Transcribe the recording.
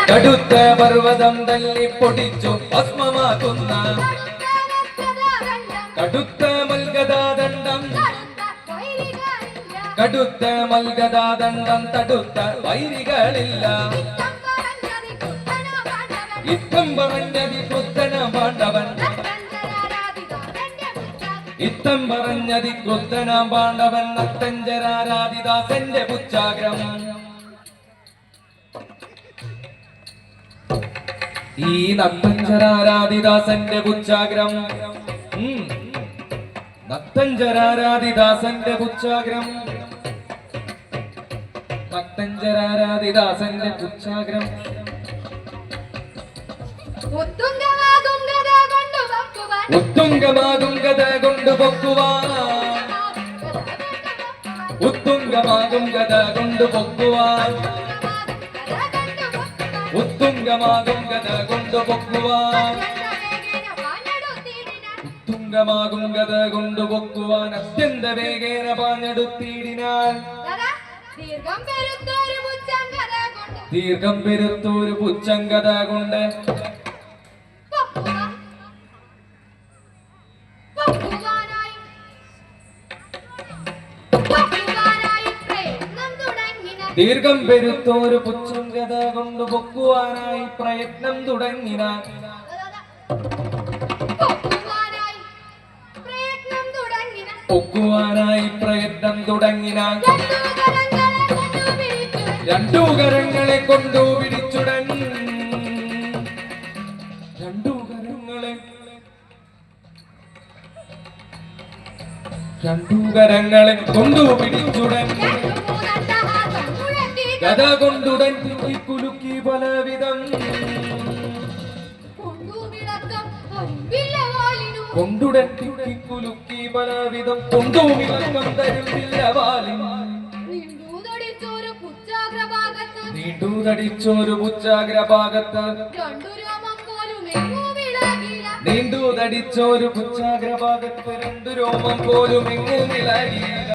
കടുത്ത പർവ്വതം തല്ലി പൊടിച്ചു ഭസ്മമാക്കുന്ന കടുത്ത മൽഗദാദണ്ഡം കടുത്ത മൽഗദാദണ്ഡം തടുത്ത വൈരികളില്ല യുദ്ധം പറഞ്ഞതി ക്രുദ്ധന പാണ്ഡവൻ യുദ്ധം പറഞ്ഞതി ക്രുദ്ധനാം പാണ്ഡവൻ നക്തഞ്ചരാരാധിദാസന്റെ പുച്ഛാഗ്രം ഈ നക്തഞ്ചരാരാധിദാസന്റെ പുച്ഛാഗ്രം നക്തഞ്ചരാരാധിദാസന്റെ പുച്ഛാഗ്രം നക്തഞ്ചരാരാധിദാസന്റെ പുച്ഛാഗ്രം ഉത്തുംഗമാകും ഗദ കൊണ്ടുപൊക്കുവാൻ ഉത്തുംഗമാകും ഗദ കൊണ്ടുപൊക്കുവാൻ ഉത്തുംഗമാകും ഗദ കൊണ്ടുപൊക്കുവാൻ ഉത്തുംഗമാകും ഗദ കൊണ്ടുപൊക്കുവാൻ അത്യന്ത വേഗേന പാഞ്ഞെടുത്തിടിനാൽ ദീർഘം പെരുത്തൊരു പുച്ഛം ഗദ കൊണ്ട് ദീർഘം പെരുത്തോരു പുച്ഛം ഗദ കൊണ്ട് പൊക്കുവാനായി പ്രയത്നം തുടങ്ങിന പൊക്കുവാനായി പ്രയത്നം തുടങ്ങിന രണ്ടു കരങ്ങളെ കൊണ്ടു പിടിച്ചുടൻ രണ്ടു കരങ്ങളെ കൊണ്ടു പിടിച്ചുടൻ ഗദ കൊണ്ടുടൻ കുലുക്കി പലവിധം കൊണ്ടുടൻ കുലുക്കി പലവിധം കൊണ്ടുമിളക്കം തരുന്നില്ല വാലിൻ നീണ്ടൂതടിച്ചൊരു പുച്ഛാഗ്രഭാഗത്ത് നീണ്ടൂതടിച്ചൊരു പുച്ഛാഗ്രഭാഗത്ത് രണ്ടു രോമം പോലും എങ്ങും ഇളകിയില്ല